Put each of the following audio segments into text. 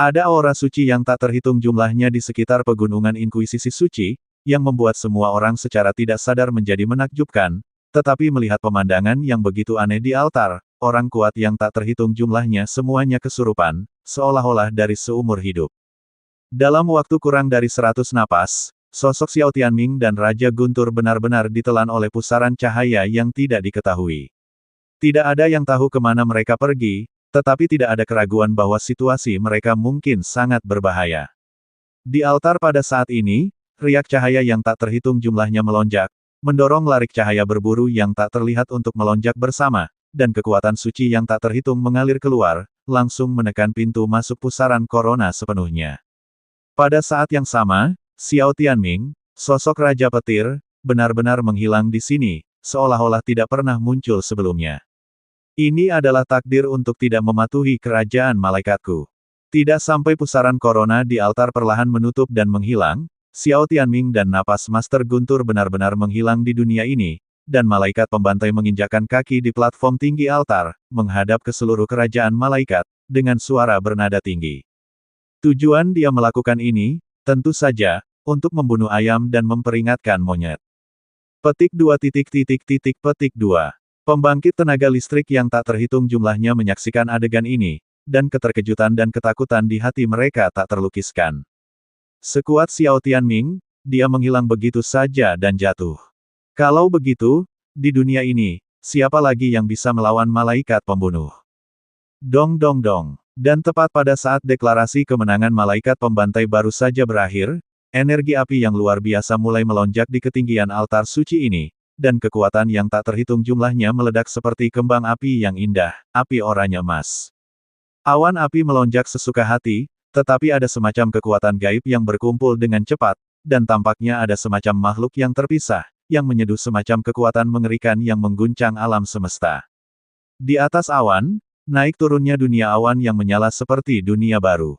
Ada aura suci yang tak terhitung jumlahnya di sekitar pegunungan Inkuisisi Suci, yang membuat semua orang secara tidak sadar menjadi menakjubkan, tetapi melihat pemandangan yang begitu aneh di altar, orang kuat yang tak terhitung jumlahnya semuanya kesurupan, seolah-olah dari seumur hidup. Dalam waktu kurang dari 100 napas, sosok Xiao Tianming dan Raja Guntur benar-benar ditelan oleh pusaran cahaya yang tidak diketahui. Tidak ada yang tahu kemana mereka pergi, tetapi tidak ada keraguan bahwa situasi mereka mungkin sangat berbahaya. Di altar pada saat ini, riak cahaya yang tak terhitung jumlahnya melonjak, mendorong larik cahaya berburu yang tak terlihat untuk melonjak bersama, dan kekuatan suci yang tak terhitung mengalir keluar, langsung menekan pintu masuk pusaran korona sepenuhnya. Pada saat yang sama, Xiao Tianming, sosok Raja Petir, benar-benar menghilang di sini, seolah-olah tidak pernah muncul sebelumnya. Ini adalah takdir untuk tidak mematuhi kerajaan malaikatku. Tidak sampai pusaran korona di altar perlahan menutup dan menghilang, Xiao Tianming dan napas Master Guntur benar-benar menghilang di dunia ini, dan malaikat pembantai menginjakkan kaki di platform tinggi altar, menghadap ke seluruh kerajaan malaikat, dengan suara bernada tinggi. Tujuan dia melakukan ini, tentu saja, untuk membunuh ayam dan memperingatkan monyet. Petik 2. Pembangkit tenaga listrik yang tak terhitung jumlahnya menyaksikan adegan ini, dan keterkejutan dan ketakutan di hati mereka tak terlukiskan. Sekuat Xiao Tianming, dia menghilang begitu saja dan jatuh. Kalau begitu, di dunia ini, siapa lagi yang bisa melawan malaikat pembunuh? Dong dong dong. Dan tepat pada saat deklarasi kemenangan malaikat pembantai baru saja berakhir, energi api yang luar biasa mulai melonjak di ketinggian altar suci ini, dan kekuatan yang tak terhitung jumlahnya meledak seperti kembang api yang indah, api oranye emas. Awan api melonjak sesuka hati, tetapi ada semacam kekuatan gaib yang berkumpul dengan cepat, dan tampaknya ada semacam makhluk yang terpisah, yang menyeduh semacam kekuatan mengerikan yang mengguncang alam semesta. Di atas awan, naik turunnya dunia awan yang menyala seperti dunia baru.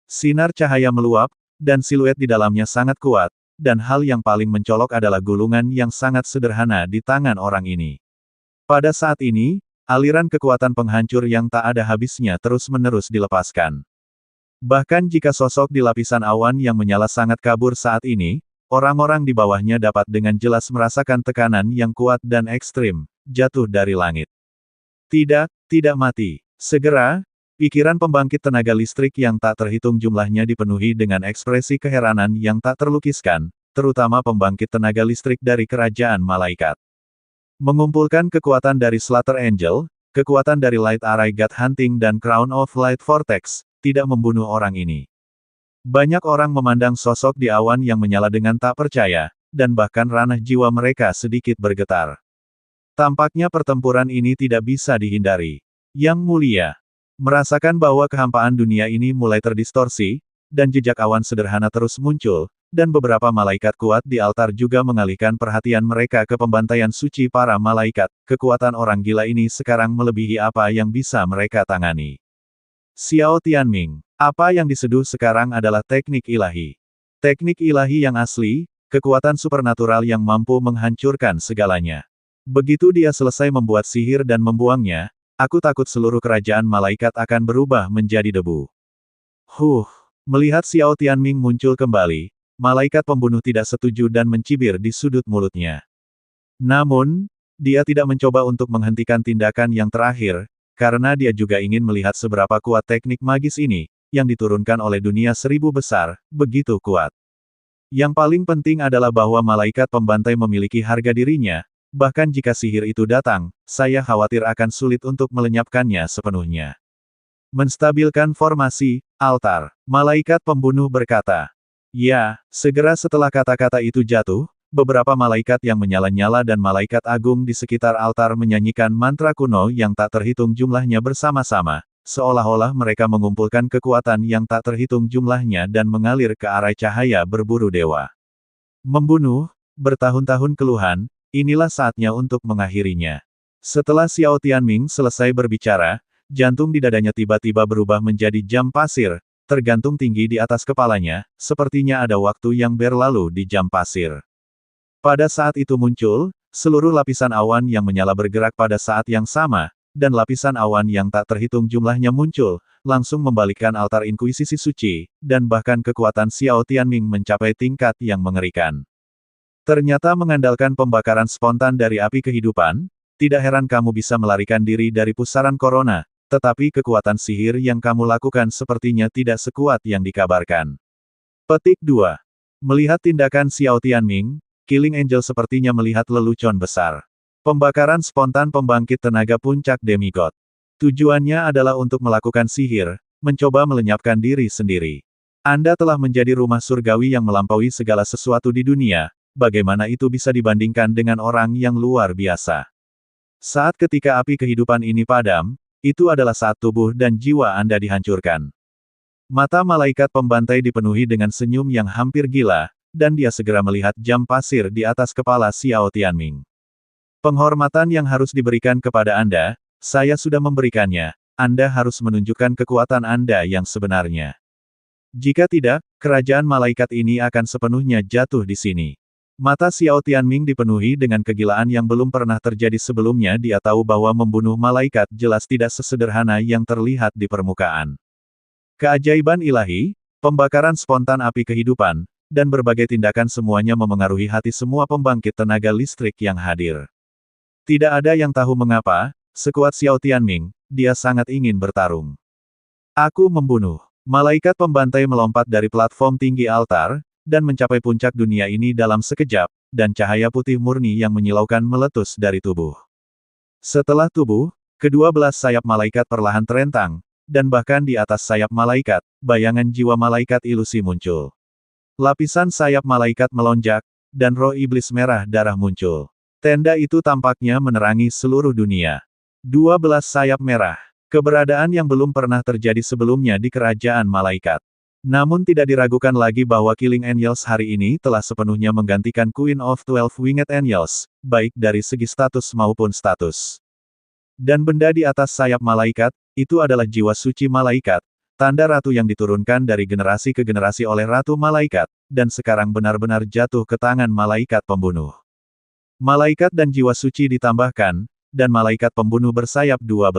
Sinar cahaya meluap, dan siluet di dalamnya sangat kuat, dan hal yang paling mencolok adalah gulungan yang sangat sederhana di tangan orang ini. Pada saat ini, aliran kekuatan penghancur yang tak ada habisnya terus-menerus dilepaskan. Bahkan jika sosok di lapisan awan yang menyala sangat kabur saat ini, orang-orang di bawahnya dapat dengan jelas merasakan tekanan yang kuat dan ekstrim, jatuh dari langit. Tidak mati. Segera, pikiran pembangkit tenaga listrik yang tak terhitung jumlahnya dipenuhi dengan ekspresi keheranan yang tak terlukiskan, terutama pembangkit tenaga listrik dari kerajaan malaikat. Mengumpulkan kekuatan dari Slaughter Angel, kekuatan dari Light Array God Hunting dan Crown of Light Vortex, tidak membunuh orang ini. Banyak orang memandang sosok di awan yang menyala dengan tak percaya, dan bahkan ranah jiwa mereka sedikit bergetar. Tampaknya pertempuran ini tidak bisa dihindari. Yang mulia, merasakan bahwa kehampaan dunia ini mulai terdistorsi, dan jejak awan sederhana terus muncul, dan beberapa malaikat kuat di altar juga mengalihkan perhatian mereka ke pembantaian suci para malaikat. Kekuatan orang gila ini sekarang melebihi apa yang bisa mereka tangani. Xiao Tianming, apa yang diseduh sekarang adalah teknik ilahi. Teknik ilahi yang asli, kekuatan supernatural yang mampu menghancurkan segalanya. Begitu dia selesai membuat sihir dan membuangnya, aku takut seluruh kerajaan malaikat akan berubah menjadi debu. Melihat Xiao Tianming muncul kembali, malaikat pembunuh tidak setuju dan mencibir di sudut mulutnya. Namun, dia tidak mencoba untuk menghentikan tindakan yang terakhir, karena dia juga ingin melihat seberapa kuat teknik magis ini, yang diturunkan oleh dunia seribu besar, begitu kuat. Yang paling penting adalah bahwa malaikat pembantai memiliki harga dirinya, bahkan jika sihir itu datang, saya khawatir akan sulit untuk melenyapkannya sepenuhnya. Menstabilkan formasi, altar. Malaikat pembunuh berkata. Ya, segera setelah kata-kata itu jatuh, beberapa malaikat yang menyala-nyala dan malaikat agung di sekitar altar menyanyikan mantra kuno yang tak terhitung jumlahnya bersama-sama, seolah-olah mereka mengumpulkan kekuatan yang tak terhitung jumlahnya dan mengalir ke arah cahaya berburu dewa. Membunuh, bertahun-tahun keluhan, inilah saatnya untuk mengakhirinya. Setelah Xiao Tianming selesai berbicara, jantung di dadanya tiba-tiba berubah menjadi jam pasir, tergantung tinggi di atas kepalanya, sepertinya ada waktu yang berlalu di jam pasir. Pada saat itu muncul, seluruh lapisan awan yang menyala bergerak pada saat yang sama, dan lapisan awan yang tak terhitung jumlahnya muncul, langsung membalikkan altar Inkuisisi Suci, dan bahkan kekuatan Xiao Tianming mencapai tingkat yang mengerikan. Ternyata mengandalkan pembakaran spontan dari api kehidupan, tidak heran kamu bisa melarikan diri dari pusaran corona, tetapi kekuatan sihir yang kamu lakukan sepertinya tidak sekuat yang dikabarkan. Petik 2. Melihat tindakan Xiao Tianming, Killing Angel sepertinya melihat lelucon besar. Pembakaran spontan pembangkit tenaga puncak demigod. Tujuannya adalah untuk melakukan sihir, mencoba melenyapkan diri sendiri. Anda telah menjadi rumah surgawi yang melampaui segala sesuatu di dunia, bagaimana itu bisa dibandingkan dengan orang yang luar biasa? Saat ketika api kehidupan ini padam, itu adalah saat tubuh dan jiwa Anda dihancurkan. Mata malaikat pembantai dipenuhi dengan senyum yang hampir gila, dan dia segera melihat jam pasir di atas kepala Xiao Tianming. Penghormatan yang harus diberikan kepada Anda, saya sudah memberikannya, Anda harus menunjukkan kekuatan Anda yang sebenarnya. Jika tidak, kerajaan malaikat ini akan sepenuhnya jatuh di sini. Mata Xiao Tianming dipenuhi dengan kegilaan yang belum pernah terjadi sebelumnya. Dia tahu bahwa membunuh malaikat jelas tidak sesederhana yang terlihat di permukaan. Keajaiban ilahi, pembakaran spontan api kehidupan, dan berbagai tindakan semuanya memengaruhi hati semua pembangkit tenaga listrik yang hadir. Tidak ada yang tahu mengapa, sekuat Xiao Tianming, dia sangat ingin bertarung. Aku membunuh. Malaikat pembantai melompat dari platform tinggi altar, dan mencapai puncak dunia ini dalam sekejap, dan cahaya putih murni yang menyilaukan meletus dari tubuh. Setelah tubuh, kedua belas sayap malaikat perlahan terentang, dan bahkan di atas sayap malaikat, bayangan jiwa malaikat ilusi muncul. Lapisan sayap malaikat melonjak, dan roh iblis merah darah muncul. Tenda itu tampaknya menerangi seluruh dunia. 12 sayap merah. Keberadaan yang belum pernah terjadi sebelumnya di kerajaan malaikat. Namun tidak diragukan lagi bahwa Killing Angels hari ini telah sepenuhnya menggantikan Queen of 12 Winged Angels, baik dari segi status maupun status. Dan benda di atas sayap malaikat, itu adalah jiwa suci malaikat, tanda ratu yang diturunkan dari generasi ke generasi oleh ratu malaikat, dan sekarang benar-benar jatuh ke tangan malaikat pembunuh. Malaikat dan jiwa suci ditambahkan, dan malaikat pembunuh bersayap 12.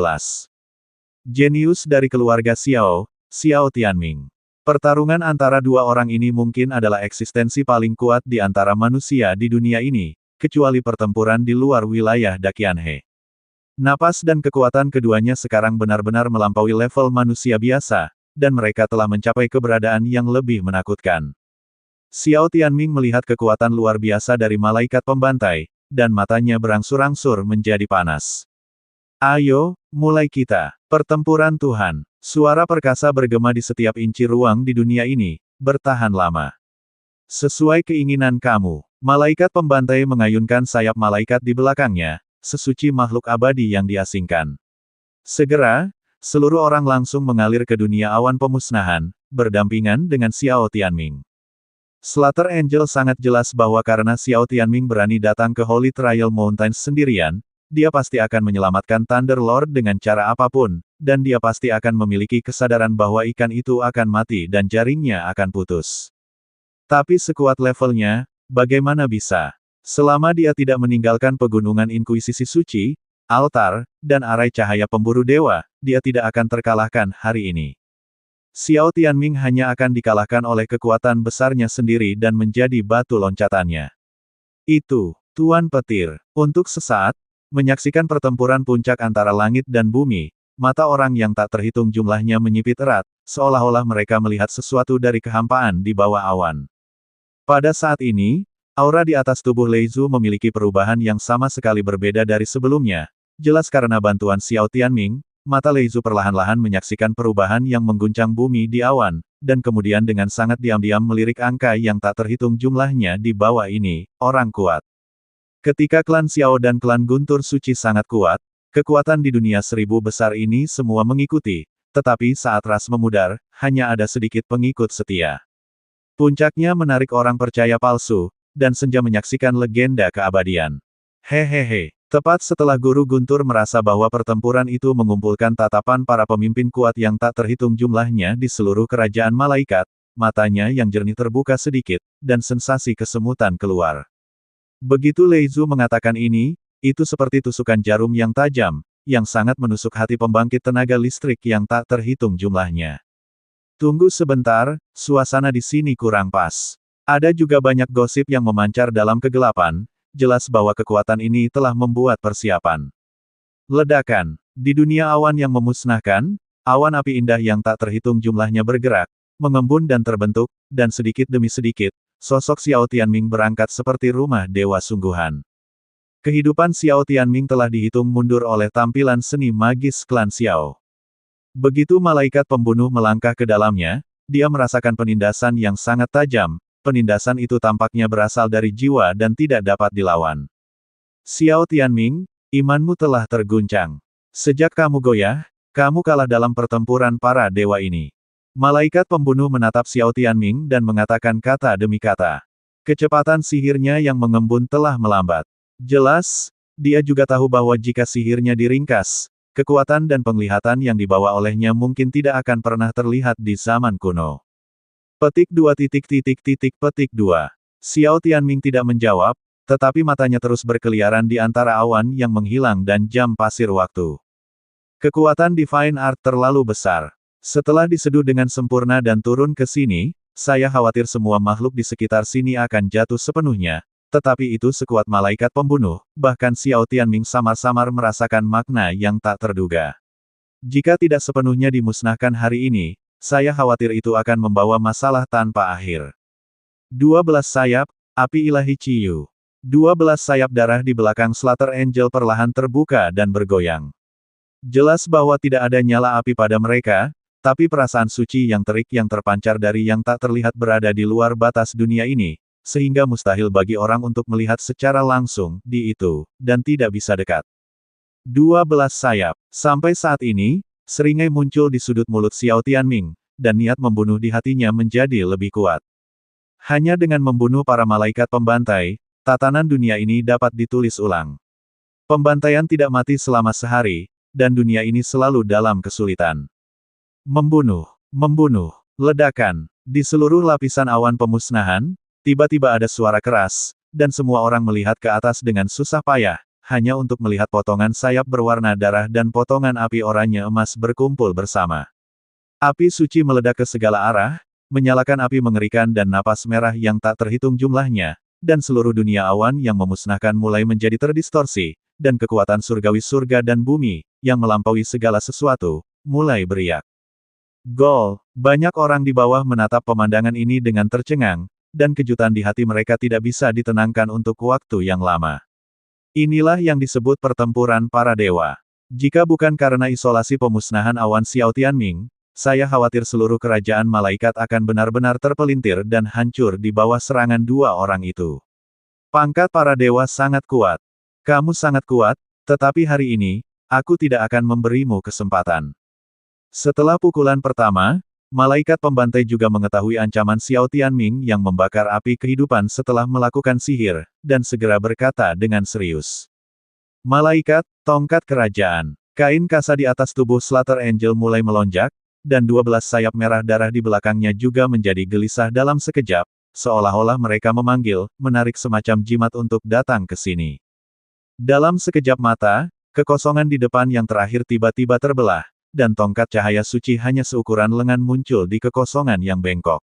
Jenius dari keluarga Xiao, Xiao Tianming. Pertarungan antara dua orang ini mungkin adalah eksistensi paling kuat di antara manusia di dunia ini, kecuali pertempuran di luar wilayah Daqianhe. Napas dan kekuatan keduanya sekarang benar-benar melampaui level manusia biasa, dan mereka telah mencapai keberadaan yang lebih menakutkan. Xiao Tianming melihat kekuatan luar biasa dari malaikat pembantai, dan matanya berangsur-angsur menjadi panas. Ayo, mulai kita. Pertempuran Tuhan. Suara perkasa bergema di setiap inci ruang di dunia ini, bertahan lama. Sesuai keinginan kamu. Malaikat pembantai mengayunkan sayap malaikat di belakangnya, sesuci makhluk abadi yang diasingkan. Segera, seluruh orang langsung mengalir ke dunia awan pemusnahan, berdampingan dengan Xiao Tianming. Slaughter Angel sangat jelas bahwa karena Xiao Tianming berani datang ke Holy Trial Mountains sendirian, dia pasti akan menyelamatkan Thunder Lord dengan cara apapun, dan dia pasti akan memiliki kesadaran bahwa ikan itu akan mati dan jaringnya akan putus. Tapi sekuat levelnya, bagaimana bisa? Selama dia tidak meninggalkan pegunungan Inkuisisi Suci, altar, dan arai cahaya pemburu dewa, dia tidak akan terkalahkan hari ini. Xiao Tianming hanya akan dikalahkan oleh kekuatan besarnya sendiri dan menjadi batu loncatannya. Itu, Tuan Petir. Untuk sesaat, menyaksikan pertempuran puncak antara langit dan bumi, mata orang yang tak terhitung jumlahnya menyipit erat, seolah-olah mereka melihat sesuatu dari kehampaan di bawah awan. Pada saat ini, aura di atas tubuh Lei Zhu memiliki perubahan yang sama sekali berbeda dari sebelumnya, jelas karena bantuan Xiao Tianming. Mata Lei Zhu perlahan-lahan menyaksikan perubahan yang mengguncang bumi di awan, dan kemudian dengan sangat diam-diam melirik angka yang tak terhitung jumlahnya di bawah ini, orang kuat. Ketika klan Xiao dan klan Guntur Suci sangat kuat, kekuatan di dunia seribu besar ini semua mengikuti, tetapi saat ras memudar, hanya ada sedikit pengikut setia. Puncaknya menarik orang percaya palsu, dan senja menyaksikan legenda keabadian. Hehehe. Tepat setelah Guru Guntur merasa bahwa pertempuran itu mengumpulkan tatapan para pemimpin kuat yang tak terhitung jumlahnya di seluruh kerajaan malaikat, matanya yang jernih terbuka sedikit, dan sensasi kesemutan keluar. Begitu Lei Zhu mengatakan ini, itu seperti tusukan jarum yang tajam, yang sangat menusuk hati pembangkit tenaga listrik yang tak terhitung jumlahnya. Tunggu sebentar, suasana di sini kurang pas. Ada juga banyak gosip yang memancar dalam kegelapan, jelas bahwa kekuatan ini telah membuat persiapan. Ledakan. Di dunia awan yang memusnahkan, awan api indah yang tak terhitung jumlahnya bergerak, mengembun dan terbentuk, dan sedikit demi sedikit, sosok Xiao Tianming berangkat seperti rumah dewa sungguhan. Kehidupan Xiao Tianming telah dihitung mundur oleh tampilan seni magis klan Xiao. Begitu malaikat pembunuh melangkah ke dalamnya, dia merasakan penindasan yang sangat tajam, penindasan itu tampaknya berasal dari jiwa dan tidak dapat dilawan. Xiao Tianming, imanmu telah terguncang. Sejak kamu goyah, kamu kalah dalam pertempuran para dewa ini. Malaikat pembunuh menatap Xiao Tianming dan mengatakan kata demi kata. Kecepatan sihirnya yang mengembun telah melambat. Jelas, dia juga tahu bahwa jika sihirnya diringkas, kekuatan dan penglihatan yang dibawa olehnya mungkin tidak akan pernah terlihat di zaman kuno. Petik 2. Petik 2. Xiao Tianming tidak menjawab, tetapi matanya terus berkeliaran di antara awan yang menghilang dan jam pasir waktu. Kekuatan Divine Art terlalu besar. Setelah diseduh dengan sempurna dan turun ke sini, saya khawatir semua makhluk di sekitar sini akan jatuh sepenuhnya. Tetapi itu sekuat malaikat pembunuh, bahkan Xiao Tianming samar-samar merasakan makna yang tak terduga. Jika tidak sepenuhnya dimusnahkan hari ini, saya khawatir itu akan membawa masalah tanpa akhir. 12 sayap, api ilahi Ciyu. 12 sayap darah di belakang Slater Angel perlahan terbuka dan bergoyang. Jelas bahwa tidak ada nyala api pada mereka, tapi perasaan suci yang terik yang terpancar dari yang tak terlihat berada di luar batas dunia ini, sehingga mustahil bagi orang untuk melihat secara langsung di itu, dan tidak bisa dekat. 12 sayap. Sampai saat ini, seringai muncul di sudut mulut Xiao Tianming, dan niat membunuh di hatinya menjadi lebih kuat. Hanya dengan membunuh para malaikat pembantai, tatanan dunia ini dapat ditulis ulang. Pembantaian tidak mati selama sehari, dan dunia ini selalu dalam kesulitan. Membunuh, ledakan. Di seluruh lapisan awan pemusnahan, tiba-tiba ada suara keras, dan semua orang melihat ke atas dengan susah payah, hanya untuk melihat potongan sayap berwarna darah dan potongan api oranye emas berkumpul bersama. Api suci meledak ke segala arah, menyalakan api mengerikan dan napas merah yang tak terhitung jumlahnya, dan seluruh dunia awan yang memusnahkan mulai menjadi terdistorsi, dan kekuatan surgawi surga dan bumi, yang melampaui segala sesuatu, mulai beriak. Gol! Banyak orang di bawah menatap pemandangan ini dengan tercengang, dan kejutan di hati mereka tidak bisa ditenangkan untuk waktu yang lama. Inilah yang disebut pertempuran para dewa. Jika bukan karena isolasi pemusnahan awan Xiao Tianming, saya khawatir seluruh kerajaan malaikat akan benar-benar terpelintir dan hancur di bawah serangan dua orang itu. Pangkat para dewa sangat kuat. Kamu sangat kuat, tetapi hari ini, aku tidak akan memberimu kesempatan. Setelah pukulan pertama, malaikat pembantai juga mengetahui ancaman Xiao Tianming yang membakar api kehidupan setelah melakukan sihir, dan segera berkata dengan serius. Malaikat, tongkat kerajaan. Kain kasa di atas tubuh Slater Angel mulai melonjak, dan 12 sayap merah darah di belakangnya juga menjadi gelisah dalam sekejap, seolah-olah mereka memanggil, menarik semacam jimat untuk datang ke sini. Dalam sekejap mata, kekosongan di depan yang terakhir tiba-tiba terbelah, dan tongkat cahaya suci hanya seukuran lengan muncul di kekosongan yang bengkok.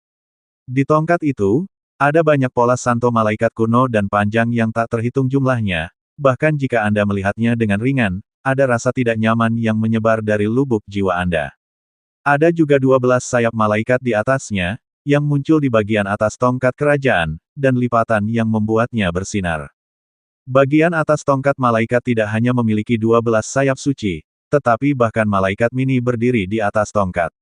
Di tongkat itu, ada banyak pola santo malaikat kuno dan panjang yang tak terhitung jumlahnya, bahkan jika Anda melihatnya dengan ringan, ada rasa tidak nyaman yang menyebar dari lubuk jiwa Anda. Ada juga 12 sayap malaikat di atasnya, yang muncul di bagian atas tongkat kerajaan, dan lipatan yang membuatnya bersinar. Bagian atas tongkat malaikat tidak hanya memiliki 12 sayap suci, tetapi bahkan malaikat mini berdiri di atas tongkat.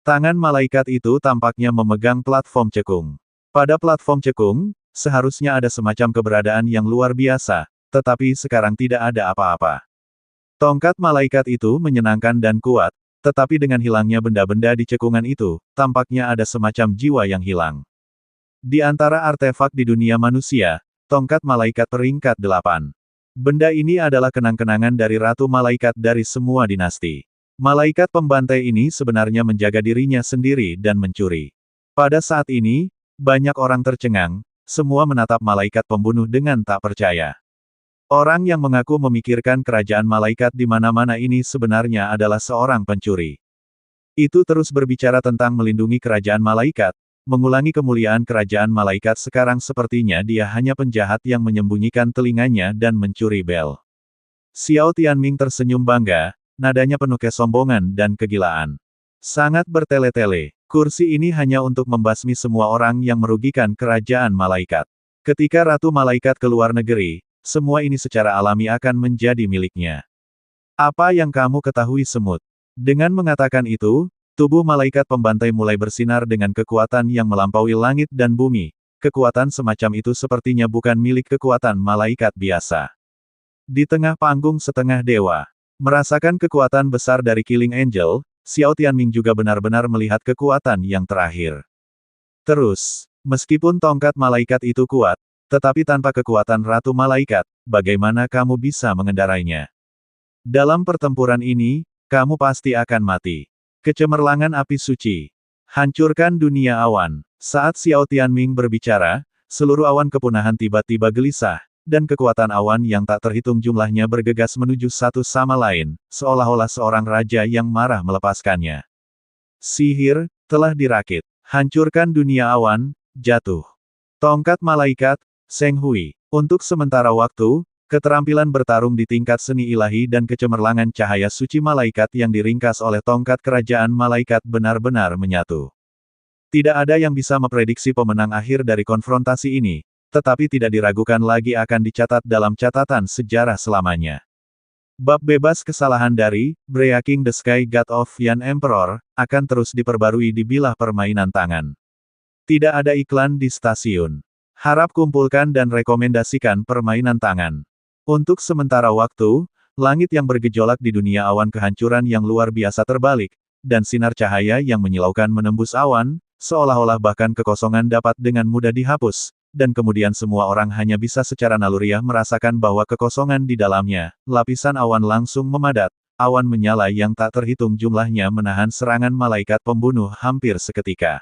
Tangan malaikat itu tampaknya memegang platform cekung. Pada platform cekung, seharusnya ada semacam keberadaan yang luar biasa, tetapi sekarang tidak ada apa-apa. Tongkat malaikat itu menyenangkan dan kuat, tetapi dengan hilangnya benda-benda di cekungan itu, tampaknya ada semacam jiwa yang hilang. Di antara artefak di dunia manusia, tongkat malaikat peringkat 8. Benda ini adalah kenang-kenangan dari Ratu Malaikat dari semua dinasti. Malaikat pembantai ini sebenarnya menjaga dirinya sendiri dan mencuri. Pada saat ini, banyak orang tercengang, semua menatap malaikat pembunuh dengan tak percaya. Orang yang mengaku memikirkan kerajaan malaikat di mana-mana ini sebenarnya adalah seorang pencuri. Itu terus berbicara tentang melindungi kerajaan malaikat, mengulangi kemuliaan kerajaan malaikat sekarang sepertinya dia hanya penjahat yang menyembunyikan telinganya dan mencuri bel. Xiao Tianming tersenyum bangga, nadanya penuh kesombongan dan kegilaan. Sangat bertele-tele, kursi ini hanya untuk membasmi semua orang yang merugikan kerajaan malaikat. Ketika Ratu Malaikat ke luar negeri, semua ini secara alami akan menjadi miliknya. Apa yang kamu ketahui semut? Dengan mengatakan itu, tubuh malaikat pembantai mulai bersinar dengan kekuatan yang melampaui langit dan bumi. Kekuatan semacam itu sepertinya bukan milik kekuatan malaikat biasa. Di tengah panggung setengah dewa, merasakan kekuatan besar dari Killing Angel, Xiao Tianming juga benar-benar melihat kekuatan yang terakhir. Terus, meskipun tongkat malaikat itu kuat, tetapi tanpa kekuatan Ratu Malaikat, bagaimana kamu bisa mengendarainya? Dalam pertempuran ini, kamu pasti akan mati. Kecemerlangan api suci. Hancurkan dunia awan. Saat Xiao Tianming berbicara, seluruh awan kepunahan tiba-tiba gelisah, dan kekuatan awan yang tak terhitung jumlahnya bergegas menuju satu sama lain, seolah-olah seorang raja yang marah melepaskannya. Sihir telah dirakit. Hancurkan dunia awan, jatuh. Tongkat malaikat, Seng Hui. Untuk sementara waktu, keterampilan bertarung di tingkat seni ilahi dan kecemerlangan cahaya suci malaikat yang diringkas oleh tongkat kerajaan malaikat benar-benar menyatu. Tidak ada yang bisa memprediksi pemenang akhir dari konfrontasi ini, tetapi tidak diragukan lagi akan dicatat dalam catatan sejarah selamanya. Bab bebas kesalahan dari Breaking the Sky God of Yan Emperor akan terus diperbarui di bilah permainan tangan. Tidak ada iklan di stasiun. Harap kumpulkan dan rekomendasikan permainan tangan. Untuk sementara waktu, langit yang bergejolak di dunia awan kehancuran yang luar biasa terbalik, dan sinar cahaya yang menyilaukan menembus awan, seolah-olah bahkan kekosongan dapat dengan mudah dihapus, dan kemudian semua orang hanya bisa secara naluriah merasakan bahwa kekosongan di dalamnya, lapisan awan langsung memadat, awan menyala yang tak terhitung jumlahnya menahan serangan malaikat pembunuh hampir seketika.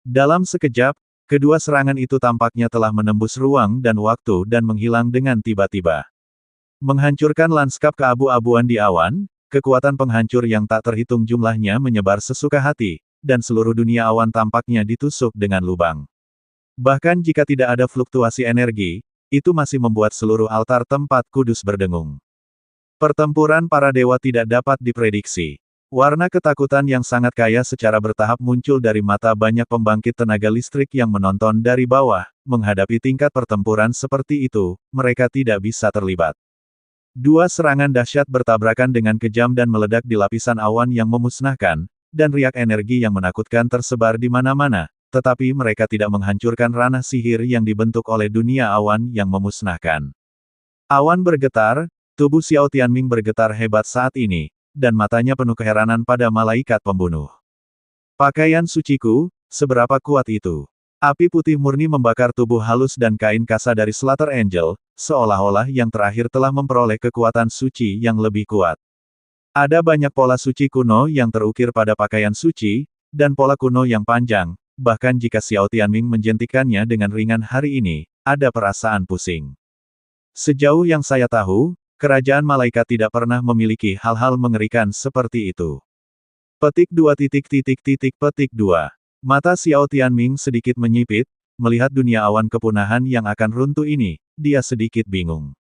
Dalam sekejap, kedua serangan itu tampaknya telah menembus ruang dan waktu dan menghilang dengan tiba-tiba. Menghancurkan lanskap keabu-abuan di awan, kekuatan penghancur yang tak terhitung jumlahnya menyebar sesuka hati, dan seluruh dunia awan tampaknya ditusuk dengan lubang. Bahkan jika tidak ada fluktuasi energi, itu masih membuat seluruh altar tempat kudus berdengung. Pertempuran para dewa tidak dapat diprediksi. Warna ketakutan yang sangat kaya secara bertahap muncul dari mata banyak pembangkit tenaga listrik yang menonton dari bawah. Menghadapi tingkat pertempuran seperti itu, mereka tidak bisa terlibat. Dua serangan dahsyat bertabrakan dengan kejam dan meledak di lapisan awan yang memusnahkan, dan riak energi yang menakutkan tersebar di mana-mana, tetapi mereka tidak menghancurkan ranah sihir yang dibentuk oleh dunia awan yang memusnahkan. Awan bergetar, tubuh Xiao Tianming bergetar hebat saat ini, dan matanya penuh keheranan pada malaikat pembunuh. Pakaian suciku, seberapa kuat itu? Api putih murni membakar tubuh halus dan kain kasa dari Slaughter Angel, seolah-olah yang terakhir telah memperoleh kekuatan suci yang lebih kuat. Ada banyak pola suci kuno yang terukir pada pakaian suci, dan pola kuno yang panjang. Bahkan jika Xiao Tianming menjentikannya dengan ringan hari ini, ada perasaan pusing. Sejauh yang saya tahu, kerajaan malaikat tidak pernah memiliki hal-hal mengerikan seperti itu. Petik 2. Petik 2. Mata Xiao Tianming sedikit menyipit, melihat dunia awan kepunahan yang akan runtuh ini, dia sedikit bingung.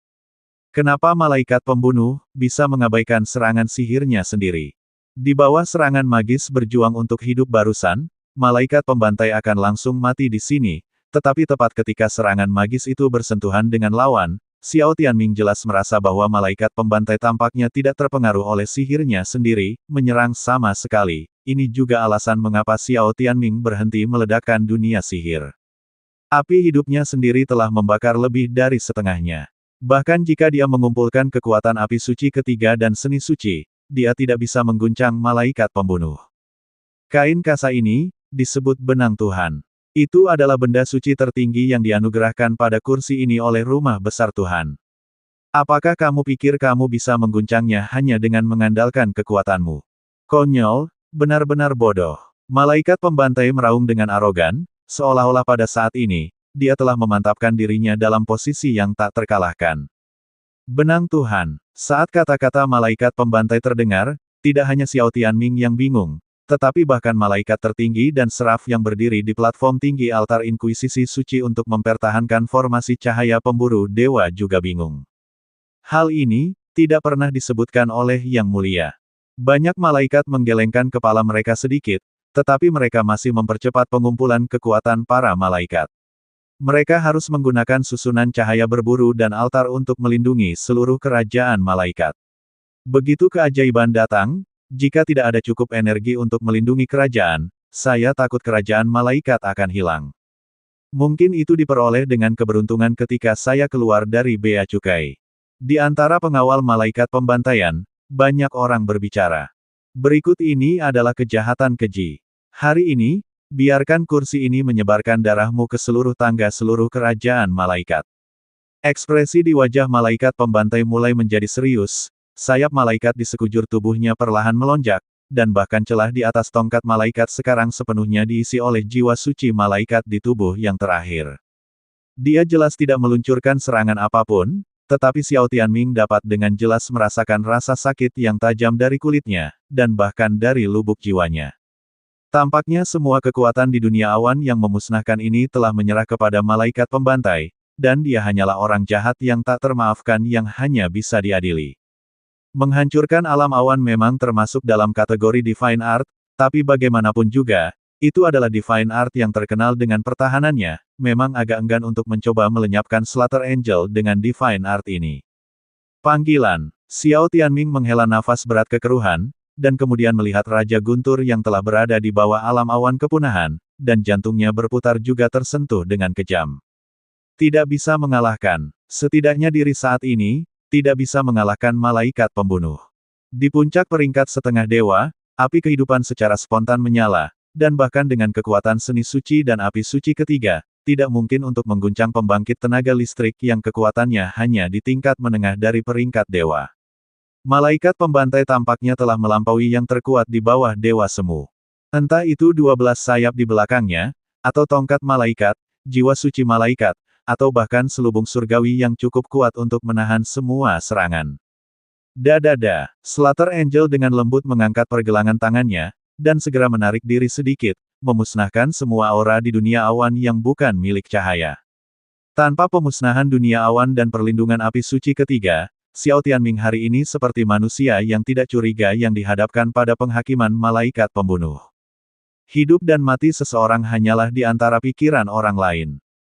Kenapa malaikat pembunuh bisa mengabaikan serangan sihirnya sendiri? Di bawah serangan magis berjuang untuk hidup barusan, malaikat pembantai akan langsung mati di sini, tetapi tepat ketika serangan magis itu bersentuhan dengan lawan, Xiao Tianming jelas merasa bahwa malaikat pembantai tampaknya tidak terpengaruh oleh sihirnya sendiri, menyerang sama sekali. Ini juga alasan mengapa Xiao Tianming berhenti meledakkan dunia sihir. Api hidupnya sendiri telah membakar lebih dari setengahnya. Bahkan jika dia mengumpulkan kekuatan api suci ketiga dan seni suci, dia tidak bisa mengguncang malaikat pembunuh. Kain kasa ini disebut benang Tuhan. Itu adalah benda suci tertinggi yang dianugerahkan pada kursi ini oleh rumah besar Tuhan. Apakah kamu pikir kamu bisa mengguncangnya hanya dengan mengandalkan kekuatanmu? Konyol, benar-benar bodoh. Malaikat pembantai meraung dengan arogan, seolah-olah pada saat ini, dia telah memantapkan dirinya dalam posisi yang tak terkalahkan. Benang Tuhan. Saat kata-kata malaikat pembantai terdengar, tidak hanya Xiao Tianming yang bingung, tetapi bahkan malaikat tertinggi dan seraf yang berdiri di platform tinggi altar Inkuisisi Suci untuk mempertahankan formasi cahaya pemburu dewa juga bingung. Hal ini tidak pernah disebutkan oleh Yang Mulia. Banyak malaikat menggelengkan kepala mereka sedikit, tetapi mereka masih mempercepat pengumpulan kekuatan para malaikat. Mereka harus menggunakan susunan cahaya berburu dan altar untuk melindungi seluruh kerajaan malaikat. Begitu keajaiban datang, jika tidak ada cukup energi untuk melindungi kerajaan, saya takut kerajaan malaikat akan hilang. Mungkin itu diperoleh dengan keberuntungan ketika saya keluar dari Bea Cukai. Di antara pengawal malaikat pembantaian, banyak orang berbicara. Berikut ini adalah kejahatan keji. Hari ini, biarkan kursi ini menyebarkan darahmu ke seluruh tangga seluruh kerajaan malaikat. Ekspresi di wajah malaikat pembantai mulai menjadi serius, sayap malaikat di sekujur tubuhnya perlahan melonjak, dan bahkan celah di atas tongkat malaikat sekarang sepenuhnya diisi oleh jiwa suci malaikat di tubuh yang terakhir. Dia jelas tidak meluncurkan serangan apapun, tetapi Xiao Tianming dapat dengan jelas merasakan rasa sakit yang tajam dari kulitnya, dan bahkan dari lubuk jiwanya. Tampaknya semua kekuatan di dunia awan yang memusnahkan ini telah menyerah kepada malaikat pembantai, dan dia hanyalah orang jahat yang tak termaafkan yang hanya bisa diadili. Menghancurkan alam awan memang termasuk dalam kategori Divine Art, tapi bagaimanapun juga, itu adalah Divine Art yang terkenal dengan pertahanannya, memang agak enggan untuk mencoba melenyapkan Slaughter Angel dengan Divine Art ini. Panggilan. Xiao Tianming menghela nafas berat kekeruhan, dan kemudian melihat Raja Guntur yang telah berada di bawah alam awan kepunahan, dan jantungnya berputar juga tersentuh dengan kejam. Tidak bisa mengalahkan. Setidaknya diri saat ini, tidak bisa mengalahkan malaikat pembunuh. Di puncak peringkat setengah dewa, api kehidupan secara spontan menyala, dan bahkan dengan kekuatan seni suci dan api suci ketiga, tidak mungkin untuk mengguncang pembangkit tenaga listrik yang kekuatannya hanya di tingkat menengah dari peringkat dewa. Malaikat pembantai tampaknya telah melampaui yang terkuat di bawah Dewa Semu. Entah itu 12 sayap di belakangnya, atau tongkat malaikat, jiwa suci malaikat, atau bahkan selubung surgawi yang cukup kuat untuk menahan semua serangan. Dadada, Slaughter Angel dengan lembut mengangkat pergelangan tangannya, dan segera menarik diri sedikit, memusnahkan semua aura di dunia awan yang bukan milik cahaya. Tanpa pemusnahan dunia awan dan perlindungan api suci ketiga, Xiao Tianming hari ini seperti manusia yang tidak curiga yang dihadapkan pada penghakiman malaikat pembunuh. Hidup dan mati seseorang hanyalah di antara pikiran orang lain.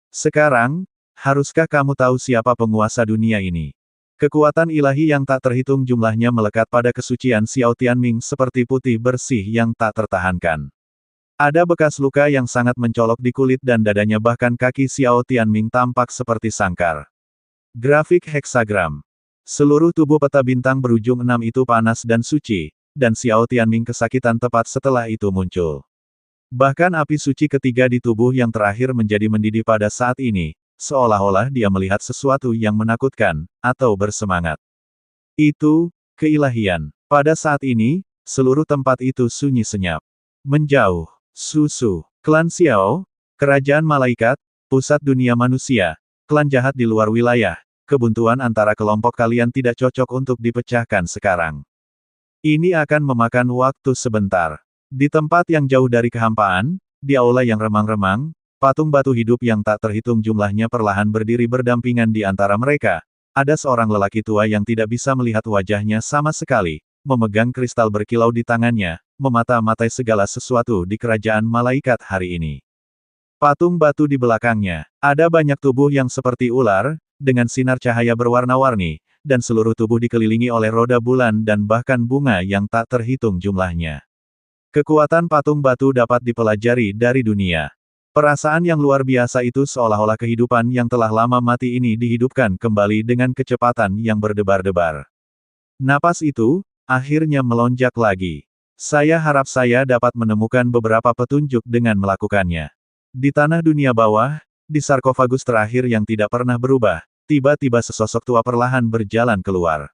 Sekarang, haruskah kamu tahu siapa penguasa dunia ini? Kekuatan ilahi yang tak terhitung jumlahnya melekat pada kesucian Xiao Tianming seperti putih bersih yang tak tertahankan. Ada bekas luka yang sangat mencolok di kulit dan dadanya bahkan kaki Xiao Tianming tampak seperti sangkar. Grafik heksagram. Seluruh tubuh peta bintang berujung 6 itu panas dan suci, dan Xiao Tianming kesakitan tepat setelah itu muncul. Bahkan api suci ketiga di tubuh yang terakhir menjadi mendidih pada saat ini, seolah-olah dia melihat sesuatu yang menakutkan, atau bersemangat. Itu, keilahian. Pada saat ini, seluruh tempat itu sunyi senyap. Menjauh. Susu. Klan Xiao, kerajaan malaikat, pusat dunia manusia, klan jahat di luar wilayah. Kebuntuan antara kelompok kalian tidak cocok untuk dipecahkan sekarang. Ini akan memakan waktu sebentar. Di tempat yang jauh dari kehampaan, di aula yang remang-remang, patung batu hidup yang tak terhitung jumlahnya perlahan berdiri berdampingan di antara mereka. Ada seorang lelaki tua yang tidak bisa melihat wajahnya sama sekali, memegang kristal berkilau di tangannya, memata-matai segala sesuatu di kerajaan malaikat hari ini. Patung batu di belakangnya, ada banyak tubuh yang seperti ular, dengan sinar cahaya berwarna-warni, dan seluruh tubuh dikelilingi oleh roda bulan dan bahkan bunga yang tak terhitung jumlahnya. Kekuatan patung batu dapat dipelajari dari dunia. Perasaan yang luar biasa itu seolah-olah kehidupan yang telah lama mati ini dihidupkan kembali dengan kecepatan yang berdebar-debar. Napas itu, akhirnya melonjak lagi. Saya harap saya dapat menemukan beberapa petunjuk dengan melakukannya. Di tanah dunia bawah, di sarkofagus terakhir yang tidak pernah berubah, tiba-tiba sesosok tua perlahan berjalan keluar.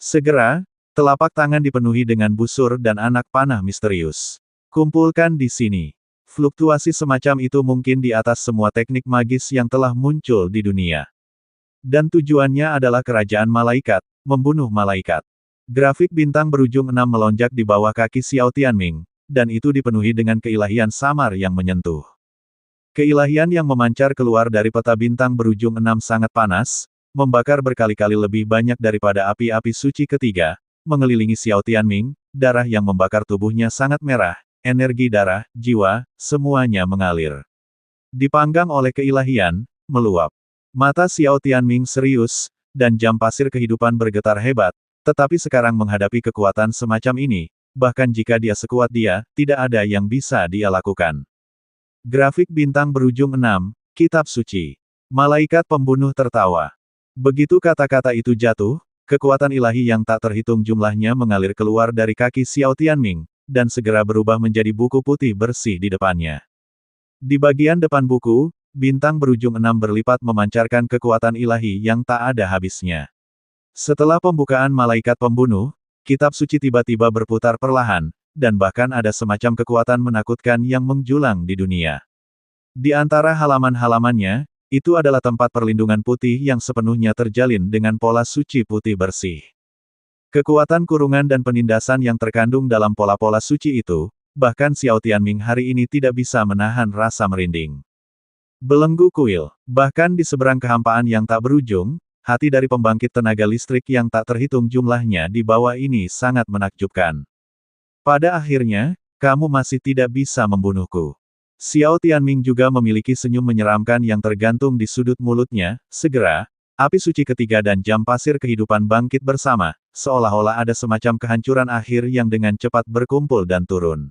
Segera, telapak tangan dipenuhi dengan busur dan anak panah misterius. Kumpulkan di sini. Fluktuasi semacam itu mungkin di atas semua teknik magis yang telah muncul di dunia. Dan tujuannya adalah kerajaan malaikat, membunuh malaikat. Grafik bintang berujung 6 melonjak di bawah kaki Xiao Tianming, dan itu dipenuhi dengan keilahian samar yang menyentuh. Keilahian yang memancar keluar dari peta bintang berujung 6 sangat panas, membakar berkali-kali lebih banyak daripada api-api suci ketiga, mengelilingi Xiao Tianming, darah yang membakar tubuhnya sangat merah, energi darah, jiwa, semuanya mengalir. Dipanggang oleh keilahian, meluap. Mata Xiao Tianming serius, dan jam pasir kehidupan bergetar hebat, tetapi sekarang menghadapi kekuatan semacam ini, bahkan jika dia sekuat dia, tidak ada yang bisa dia lakukan. Grafik bintang berujung 6, Kitab Suci. Malaikat pembunuh tertawa. Begitu kata-kata itu jatuh, kekuatan ilahi yang tak terhitung jumlahnya mengalir keluar dari kaki Xiao Tianming, dan segera berubah menjadi buku putih bersih di depannya. Di bagian depan buku, bintang berujung 6 berlipat memancarkan kekuatan ilahi yang tak ada habisnya. Setelah pembukaan malaikat pembunuh, kitab suci tiba-tiba berputar perlahan, dan bahkan ada semacam kekuatan menakutkan yang menjulang di dunia. Di antara halaman-halamannya, itu adalah tempat perlindungan putih yang sepenuhnya terjalin dengan pola suci putih bersih. Kekuatan kurungan dan penindasan yang terkandung dalam pola-pola suci itu, bahkan Xiao Tianming hari ini tidak bisa menahan rasa merinding. Belenggu kuil, bahkan di seberang kehampaan yang tak berujung, hati dari pembangkit tenaga listrik yang tak terhitung jumlahnya di bawah ini sangat menakjubkan. Pada akhirnya, kamu masih tidak bisa membunuhku. Xiao Tianming juga memiliki senyum menyeramkan yang tergantung di sudut mulutnya. Segera, api suci ketiga dan jam pasir kehidupan bangkit bersama, seolah-olah ada semacam kehancuran akhir yang dengan cepat berkumpul dan turun.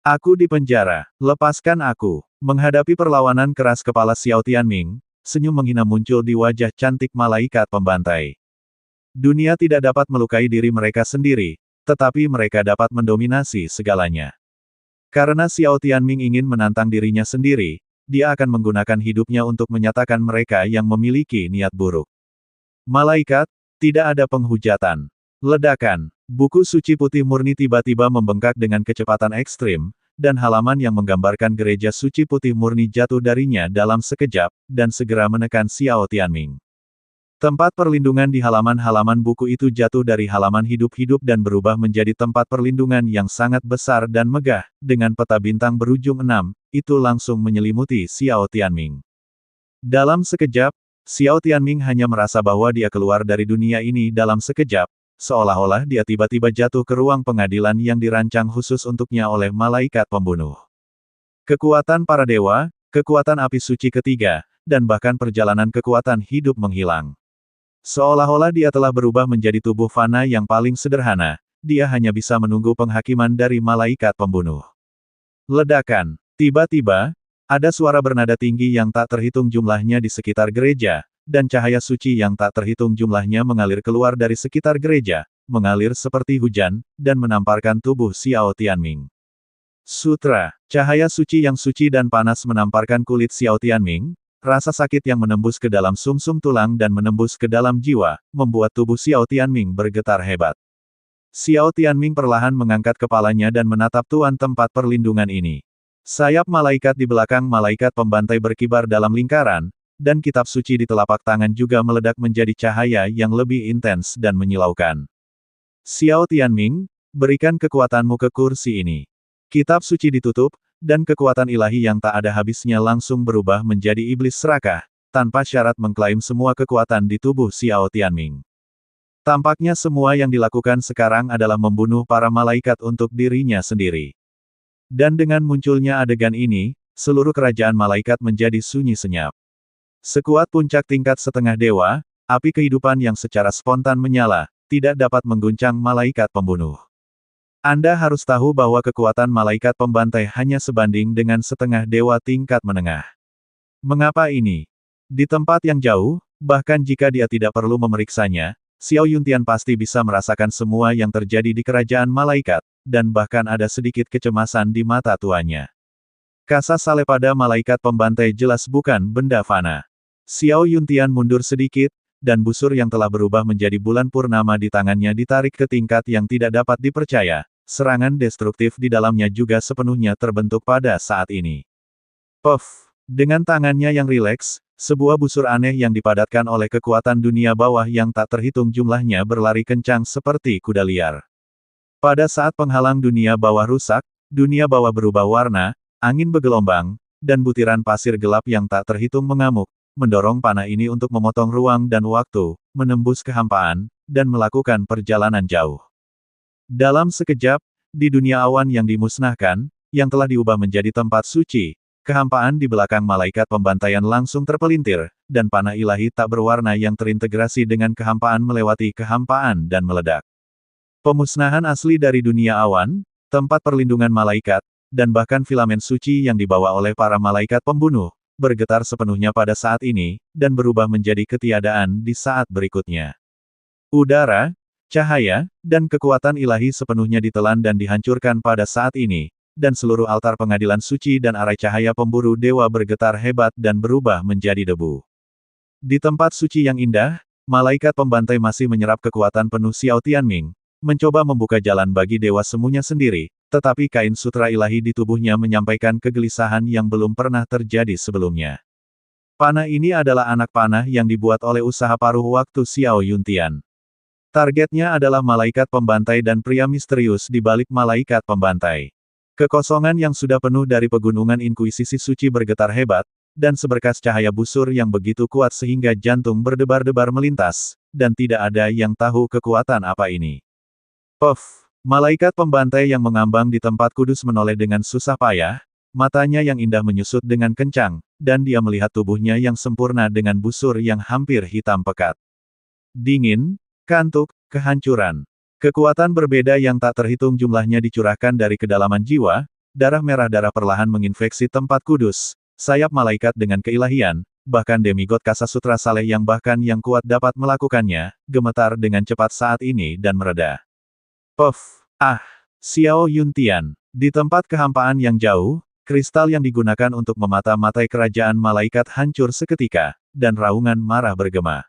Aku di penjara, lepaskan aku. Menghadapi perlawanan keras kepala Xiao Tianming, senyum menghina muncul di wajah cantik malaikat pembantai. Dunia tidak dapat melukai diri mereka sendiri, tetapi mereka dapat mendominasi segalanya. Karena Xiao Tianming ingin menantang dirinya sendiri, dia akan menggunakan hidupnya untuk menyatakan mereka yang memiliki niat buruk. Malaikat, tidak ada penghujatan. Ledakan, buku suci putih murni tiba-tiba membengkak dengan kecepatan ekstrim, dan halaman yang menggambarkan gereja suci putih murni jatuh darinya dalam sekejap, dan segera menekan Xiao Tianming. Tempat perlindungan di halaman-halaman buku itu jatuh dari halaman hidup-hidup dan berubah menjadi tempat perlindungan yang sangat besar dan megah, dengan peta bintang berujung 6, itu langsung menyelimuti Xiao Tianming. Dalam sekejap, Xiao Tianming hanya merasa bahwa dia keluar dari dunia ini dalam sekejap, seolah-olah dia tiba-tiba jatuh ke ruang pengadilan yang dirancang khusus untuknya oleh malaikat pembunuh. Kekuatan para dewa, kekuatan api suci ketiga, dan bahkan perjalanan kekuatan hidup menghilang. Seolah-olah dia telah berubah menjadi tubuh fana yang paling sederhana, dia hanya bisa menunggu penghakiman dari malaikat pembunuh. Ledakan. Tiba-tiba, ada suara bernada tinggi yang tak terhitung jumlahnya di sekitar gereja, dan cahaya suci yang tak terhitung jumlahnya mengalir keluar dari sekitar gereja, mengalir seperti hujan, dan menamparkan tubuh Xiao Tianming. Sutra, cahaya suci yang suci dan panas menamparkan kulit Xiao Tianming, rasa sakit yang menembus ke dalam sumsum tulang dan menembus ke dalam jiwa, membuat tubuh Xiao Tianming bergetar hebat. Xiao Tianming perlahan mengangkat kepalanya dan menatap tuan tempat perlindungan ini. Sayap malaikat di belakang malaikat pembantai berkibar dalam lingkaran, dan kitab suci di telapak tangan juga meledak menjadi cahaya yang lebih intens dan menyilaukan. Xiao Tianming, berikan kekuatanmu ke kursi ini. Kitab suci ditutup, dan kekuatan ilahi yang tak ada habisnya langsung berubah menjadi iblis serakah, tanpa syarat mengklaim semua kekuatan di tubuh Xiao Tianming. Tampaknya semua yang dilakukan sekarang adalah membunuh para malaikat untuk dirinya sendiri. Dan dengan munculnya adegan ini, seluruh kerajaan malaikat menjadi sunyi senyap. Sekuat puncak tingkat setengah dewa, api kehidupan yang secara spontan menyala, tidak dapat mengguncang malaikat pembunuh. Anda harus tahu bahwa kekuatan malaikat pembantai hanya sebanding dengan setengah dewa tingkat menengah. Mengapa ini? Di tempat yang jauh, bahkan jika dia tidak perlu memeriksanya, Xiao Yuntian pasti bisa merasakan semua yang terjadi di kerajaan malaikat, dan bahkan ada sedikit kecemasan di mata tuannya. Kasah saleh pada malaikat pembantai jelas bukan benda fana. Xiao Yuntian mundur sedikit, dan busur yang telah berubah menjadi bulan purnama di tangannya ditarik ke tingkat yang tidak dapat dipercaya. Serangan destruktif di dalamnya juga sepenuhnya terbentuk pada saat ini. Puff! Dengan tangannya yang rileks, sebuah busur aneh yang dipadatkan oleh kekuatan dunia bawah yang tak terhitung jumlahnya berlari kencang seperti kuda liar. Pada saat penghalang dunia bawah rusak, dunia bawah berubah warna, angin bergelombang, dan butiran pasir gelap yang tak terhitung mengamuk, mendorong panah ini untuk memotong ruang dan waktu, menembus kehampaan, dan melakukan perjalanan jauh. Dalam sekejap, di dunia awan yang dimusnahkan, yang telah diubah menjadi tempat suci, kehampaan di belakang malaikat pembantaian langsung terpelintir, dan panah ilahi tak berwarna yang terintegrasi dengan kehampaan melewati kehampaan dan meledak. Pemusnahan asli dari dunia awan, tempat perlindungan malaikat, dan bahkan filamen suci yang dibawa oleh para malaikat pembunuh, bergetar sepenuhnya pada saat ini, dan berubah menjadi ketiadaan di saat berikutnya. Udara, cahaya, dan kekuatan ilahi sepenuhnya ditelan dan dihancurkan pada saat ini, dan seluruh altar pengadilan suci dan arai cahaya pemburu dewa bergetar hebat dan berubah menjadi debu. Di tempat suci yang indah, malaikat pembantai masih menyerap kekuatan penuh Xiao Tianming, mencoba membuka jalan bagi dewa semuanya sendiri, tetapi kain sutra ilahi di tubuhnya menyampaikan kegelisahan yang belum pernah terjadi sebelumnya. Panah ini adalah anak panah yang dibuat oleh usaha paruh waktu Xiao Yuntian. Targetnya adalah malaikat pembantai dan pria misterius di balik malaikat pembantai. Kekosongan yang sudah penuh dari pegunungan inkuisisi suci bergetar hebat, dan seberkas cahaya busur yang begitu kuat sehingga jantung berdebar-debar melintas, dan tidak ada yang tahu kekuatan apa ini. Puff! Malaikat pembantai yang mengambang di tempat kudus menoleh dengan susah payah, matanya yang indah menyusut dengan kencang, dan dia melihat tubuhnya yang sempurna dengan busur yang hampir hitam pekat. Dingin, kantuk, kehancuran. Kekuatan berbeda yang tak terhitung jumlahnya dicurahkan dari kedalaman jiwa, darah merah darah perlahan menginfeksi tempat kudus, sayap malaikat dengan keilahian, bahkan demigod Kasasutra Saleh yang bahkan yang kuat dapat melakukannya, gemetar dengan cepat saat ini dan mereda. Puff! Ah! Xiao Yuntian. Di tempat kehampaan yang jauh, kristal yang digunakan untuk memata-matai kerajaan malaikat hancur seketika, dan raungan marah bergema.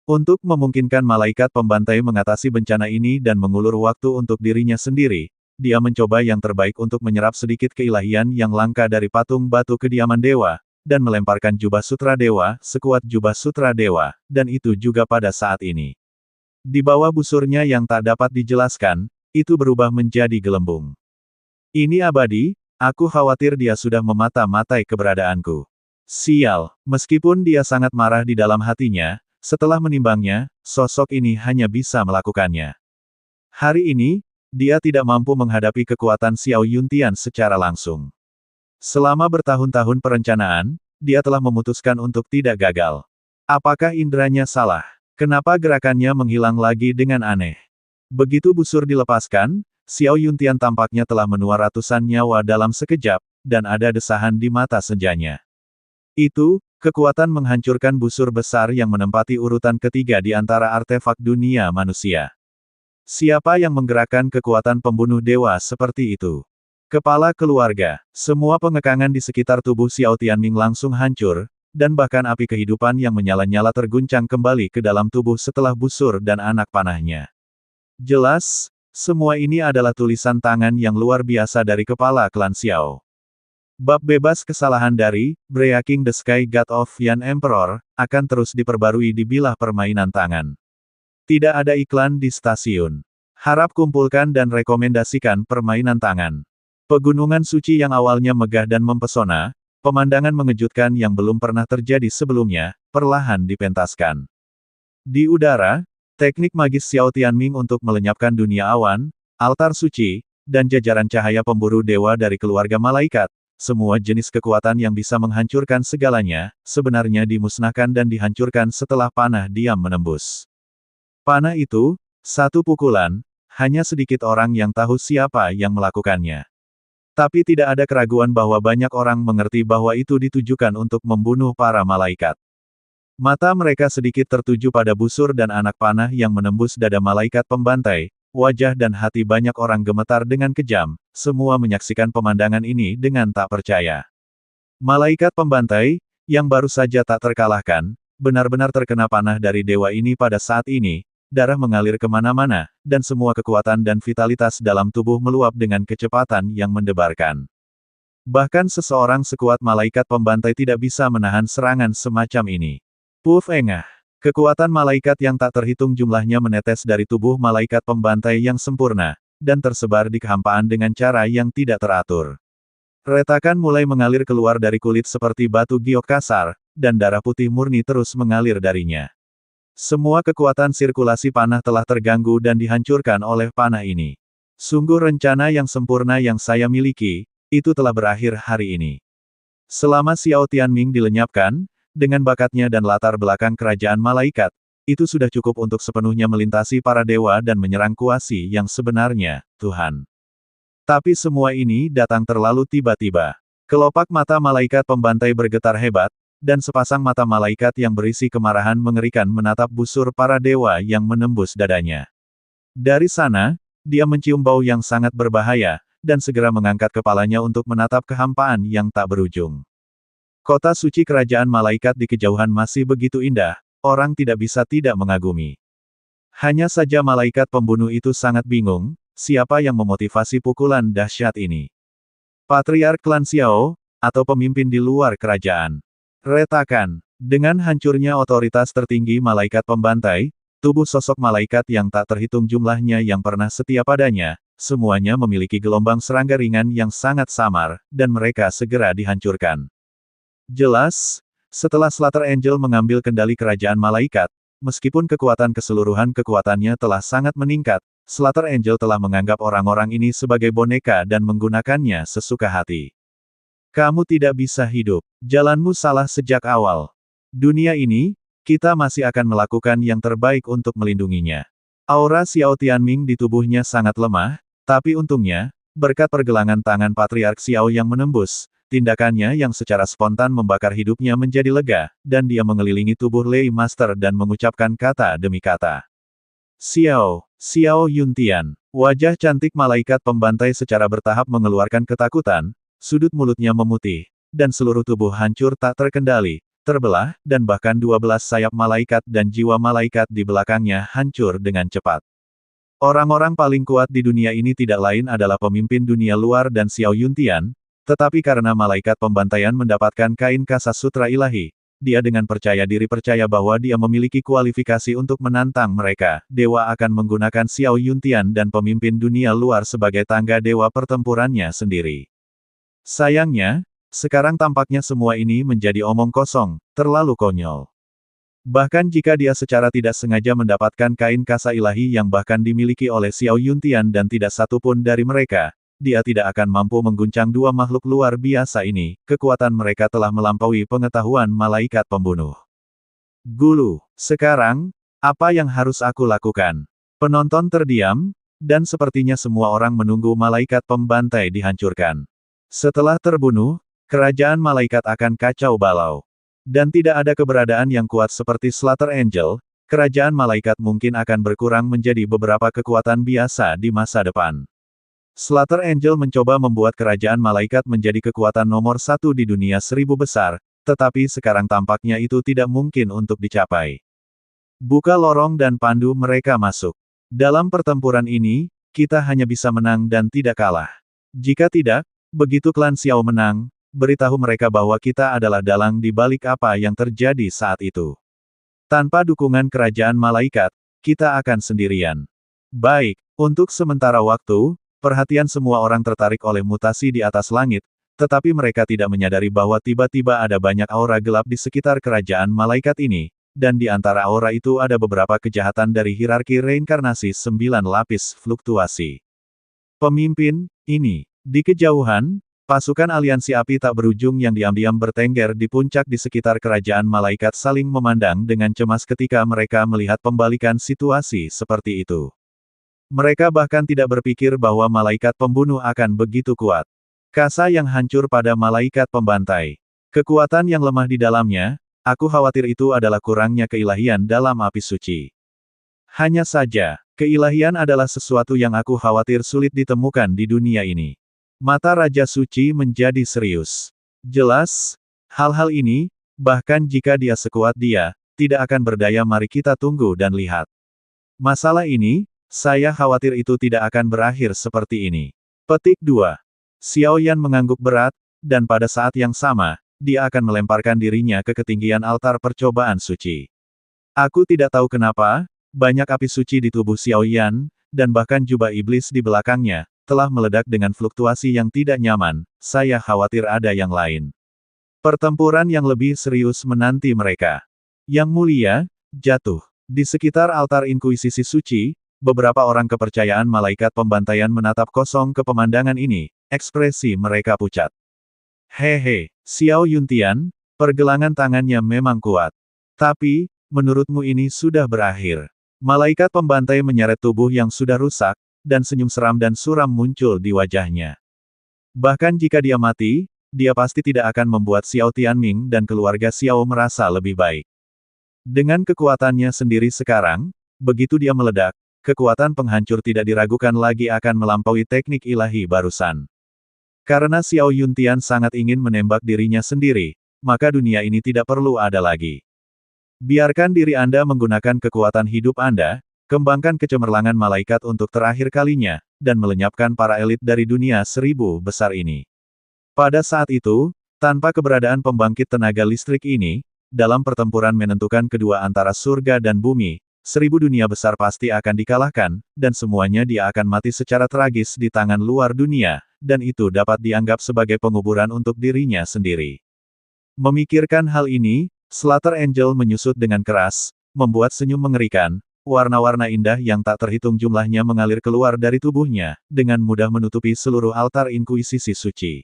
Untuk memungkinkan malaikat pembantai mengatasi bencana ini dan mengulur waktu untuk dirinya sendiri, dia mencoba yang terbaik untuk menyerap sedikit keilahian yang langka dari patung batu kediaman dewa, dan melemparkan jubah sutra dewa, sekuat jubah sutra dewa, dan itu juga pada saat ini. Di bawah busurnya yang tak dapat dijelaskan, itu berubah menjadi gelembung. Ini abadi, aku khawatir dia sudah memata-matai keberadaanku. Sial, meskipun dia sangat marah di dalam hatinya, setelah menimbangnya, sosok ini hanya bisa melakukannya. Hari ini, dia tidak mampu menghadapi kekuatan Xiao Yuntian secara langsung. Selama bertahun-tahun perencanaan, dia telah memutuskan untuk tidak gagal. Apakah inderanya salah? Kenapa gerakannya menghilang lagi dengan aneh? Begitu busur dilepaskan, Xiao Yuntian tampaknya telah menua ratusan nyawa dalam sekejap, dan ada desahan di mata senjanya. Itu, kekuatan menghancurkan busur besar yang menempati urutan ketiga di antara artefak dunia manusia. Siapa yang menggerakkan kekuatan pembunuh dewa seperti itu? Kepala keluarga, semua pengekangan di sekitar tubuh Xiao Tianming langsung hancur, dan bahkan api kehidupan yang menyala-nyala terguncang kembali ke dalam tubuh setelah busur dan anak panahnya. Jelas, semua ini adalah tulisan tangan yang luar biasa dari kepala klan Xiao. Bab bebas kesalahan dari Breaking the Sky God of Yan Emperor akan terus diperbarui di bilah permainan tangan. Tidak ada iklan di stasiun. Harap kumpulkan dan rekomendasikan permainan tangan. Pegunungan suci yang awalnya megah dan mempesona, pemandangan mengejutkan yang belum pernah terjadi sebelumnya, perlahan dipentaskan. Di udara, teknik magis Xiao Tianming untuk melenyapkan dunia awan, altar suci, dan jajaran cahaya pemburu dewa dari keluarga malaikat, semua jenis kekuatan yang bisa menghancurkan segalanya, sebenarnya dimusnahkan dan dihancurkan setelah panah diam menembus. Panah itu, satu pukulan, hanya sedikit orang yang tahu siapa yang melakukannya. Tapi tidak ada keraguan bahwa banyak orang mengerti bahwa itu ditujukan untuk membunuh para malaikat. Mata mereka sedikit tertuju pada busur dan anak panah yang menembus dada malaikat pembantai, wajah dan hati banyak orang gemetar dengan kejam, semua menyaksikan pemandangan ini dengan tak percaya. Malaikat pembantai, yang baru saja tak terkalahkan, benar-benar terkena panah dari dewa ini pada saat ini, darah mengalir kemana-mana, dan semua kekuatan dan vitalitas dalam tubuh meluap dengan kecepatan yang mendebarkan. Bahkan seseorang sekuat malaikat pembantai tidak bisa menahan serangan semacam ini. Puf engah. Kekuatan malaikat yang tak terhitung jumlahnya menetes dari tubuh malaikat pembantai yang sempurna, dan tersebar di kehampaan dengan cara yang tidak teratur. Retakan mulai mengalir keluar dari kulit seperti batu giok kasar, dan darah putih murni terus mengalir darinya. Semua kekuatan sirkulasi panah telah terganggu dan dihancurkan oleh panah ini. Sungguh rencana yang sempurna yang saya miliki, itu telah berakhir hari ini. Selama Xiao Tianming dilenyapkan, dengan bakatnya dan latar belakang kerajaan malaikat, itu sudah cukup untuk sepenuhnya melintasi para dewa dan menyerang kuasi yang sebenarnya, Tuhan. Tapi semua ini datang terlalu tiba-tiba. Kelopak mata malaikat pembantai bergetar hebat, dan sepasang mata malaikat yang berisi kemarahan mengerikan menatap busur para dewa yang menembus dadanya. Dari sana, dia mencium bau yang sangat berbahaya, dan segera mengangkat kepalanya untuk menatap kehampaan yang tak berujung. Kota suci kerajaan malaikat di kejauhan masih begitu indah, orang tidak bisa tidak mengagumi. Hanya saja malaikat pembunuh itu sangat bingung, siapa yang memotivasi pukulan dahsyat ini? Patriark klan Xiao, atau pemimpin di luar kerajaan? Retakan. Dengan hancurnya otoritas tertinggi malaikat pembantai, tubuh sosok malaikat yang tak terhitung jumlahnya yang pernah setia padanya, semuanya memiliki gelombang serangga ringan yang sangat samar, dan mereka segera dihancurkan. Jelas, setelah Slater Angel mengambil kendali kerajaan malaikat, meskipun kekuatan keseluruhan kekuatannya telah sangat meningkat, Slater Angel telah menganggap orang-orang ini sebagai boneka dan menggunakannya sesuka hati. Kamu tidak bisa hidup. Jalanmu salah sejak awal. Dunia ini, kita masih akan melakukan yang terbaik untuk melindunginya. Aura Xiao Tianming di tubuhnya sangat lemah, tapi untungnya, berkat pergelangan tangan Patriark Xiao yang menembus, tindakannya yang secara spontan membakar hidupnya menjadi lega, dan dia mengelilingi tubuh Lei Master dan mengucapkan kata demi kata. Xiao Yuntian. Wajah cantik malaikat pembantai secara bertahap mengeluarkan ketakutan, sudut mulutnya memutih, dan seluruh tubuh hancur tak terkendali, terbelah, dan bahkan 12 sayap malaikat dan jiwa malaikat di belakangnya hancur dengan cepat. Orang-orang paling kuat di dunia ini tidak lain adalah pemimpin dunia luar dan Xiao Yuntian, tetapi karena malaikat pembantaian mendapatkan kain kasas sutra ilahi, dia dengan percaya diri percaya bahwa dia memiliki kualifikasi untuk menantang mereka. Dewa akan menggunakan Xiao Yuntian dan pemimpin dunia luar sebagai tangga dewa pertempurannya sendiri. Sayangnya, sekarang tampaknya semua ini menjadi omong kosong, terlalu konyol. Bahkan jika dia secara tidak sengaja mendapatkan kain kasa ilahi yang bahkan dimiliki oleh Xiao Yuntian dan tidak satupun dari mereka, dia tidak akan mampu mengguncang dua makhluk luar biasa ini, kekuatan mereka telah melampaui pengetahuan malaikat pembunuh. Gulu, sekarang, apa yang harus aku lakukan? Penonton terdiam, dan sepertinya semua orang menunggu malaikat pembantai dihancurkan. Setelah terbunuh, kerajaan malaikat akan kacau balau. Dan tidak ada keberadaan yang kuat seperti Slater Angel, kerajaan malaikat mungkin akan berkurang menjadi beberapa kekuatan biasa di masa depan. Slater Angel mencoba membuat kerajaan malaikat menjadi kekuatan nomor satu di dunia 1000 besar, tetapi sekarang tampaknya itu tidak mungkin untuk dicapai. Buka lorong dan pandu mereka masuk. Dalam pertempuran ini, kita hanya bisa menang dan tidak kalah. Jika tidak, begitu klan Xiao menang, beritahu mereka bahwa kita adalah dalang di balik apa yang terjadi saat itu. Tanpa dukungan kerajaan malaikat, kita akan sendirian. Baik, untuk sementara waktu, perhatian semua orang tertarik oleh mutasi di atas langit, tetapi mereka tidak menyadari bahwa tiba-tiba ada banyak aura gelap di sekitar kerajaan malaikat ini, dan di antara aura itu ada beberapa kejahatan dari hierarki reinkarnasi 9 lapis fluktuasi. Pemimpin, ini, di kejauhan, pasukan aliansi api tak berujung yang diam-diam bertengger di puncak di sekitar kerajaan malaikat saling memandang dengan cemas ketika mereka melihat pembalikan situasi seperti itu. Mereka bahkan tidak berpikir bahwa malaikat pembunuh akan begitu kuat. Kasa yang hancur pada malaikat pembantai. Kekuatan yang lemah di dalamnya, aku khawatir itu adalah kurangnya keilahian dalam api suci. Hanya saja, keilahian adalah sesuatu yang aku khawatir sulit ditemukan di dunia ini. Mata Raja Suci menjadi serius. Jelas, hal-hal ini, bahkan jika dia sekuat dia, tidak akan berdaya. Mari kita tunggu dan lihat. Masalah ini, saya khawatir itu tidak akan berakhir seperti ini. Petik 2. Xiao Yan mengangguk berat, dan pada saat yang sama, dia akan melemparkan dirinya ke ketinggian altar percobaan suci. Aku tidak tahu kenapa, banyak api suci di tubuh Xiao Yan, dan bahkan jubah iblis di belakangnya, telah meledak dengan fluktuasi yang tidak nyaman, saya khawatir ada yang lain. Pertempuran yang lebih serius menanti mereka. Yang mulia, jatuh. Di sekitar altar Inkuisisi Suci, beberapa orang kepercayaan malaikat pembantaian menatap kosong ke pemandangan ini, ekspresi mereka pucat. Hehe, Xiao Yuntian, pergelangan tangannya memang kuat. Tapi, menurutmu ini sudah berakhir. Malaikat pembantai menyeret tubuh yang sudah rusak, dan senyum seram dan suram muncul di wajahnya. Bahkan jika dia mati, dia pasti tidak akan membuat Xiao Tianming dan keluarga Xiao merasa lebih baik. Dengan kekuatannya sendiri sekarang, begitu dia meledak, kekuatan penghancur tidak diragukan lagi akan melampaui teknik ilahi barusan. Karena Xiao Yuntian sangat ingin menembak dirinya sendiri, maka dunia ini tidak perlu ada lagi. Biarkan diri Anda menggunakan kekuatan hidup Anda, kembangkan kecemerlangan malaikat untuk terakhir kalinya, dan melenyapkan para elit dari dunia 1000 besar ini. Pada saat itu, tanpa keberadaan pembangkit tenaga listrik ini, dalam pertempuran menentukan kedua antara surga dan bumi, 1000 dunia besar pasti akan dikalahkan, dan semuanya dia akan mati secara tragis di tangan luar dunia, dan itu dapat dianggap sebagai penguburan untuk dirinya sendiri. Memikirkan hal ini, Slater Angel menyusut dengan keras, membuat senyum mengerikan, warna-warna indah yang tak terhitung jumlahnya mengalir keluar dari tubuhnya, dengan mudah menutupi seluruh altar Inkuisisi Suci.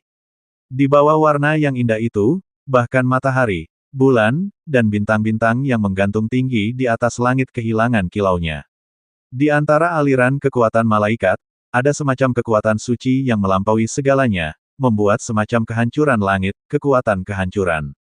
Di bawah warna yang indah itu, bahkan matahari, bulan, dan bintang-bintang yang menggantung tinggi di atas langit kehilangan kilaunya. Di antara aliran kekuatan malaikat, ada semacam kekuatan suci yang melampaui segalanya, membuat semacam kehancuran langit, kekuatan kehancuran.